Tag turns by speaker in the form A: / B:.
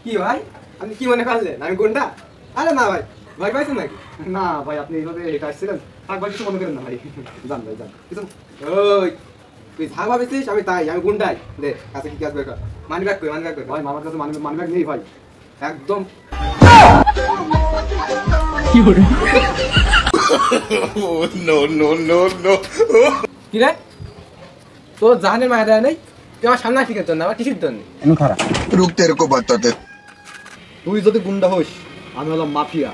A: কি ভাই আপনি কি মনে করলেন আমি গুন্ডা? আরে না ভাই, ভয় পাইছেন নাকি?
B: না ভাই আপনি এইভাবে এটা আসছিলেন, থাক ভাই কিছু মনে করেন না ভাই। যান ভাই যান কিছু।
A: ওই তুই যা ভাবেছিস আমি তাই, আমি গুন্ডাই। দে কাছে কি কাজ বের কর, মানি ব্যাগ কই, মানি ব্যাগ কই
B: ভাই মামার কাছে মানি ব্যাগ নেই ভাই।
A: একদম। কি রে তোর জাহানের মায়া দেয় নেই? তুই আমার সামনে আসলি কেন? তোর না আমার কিছুর জন্য।
B: এমন খারাপ
C: रुक तेरे को बताते।
B: তুই যদি গুন্ডা হোস আমি হলাম মাফিয়া।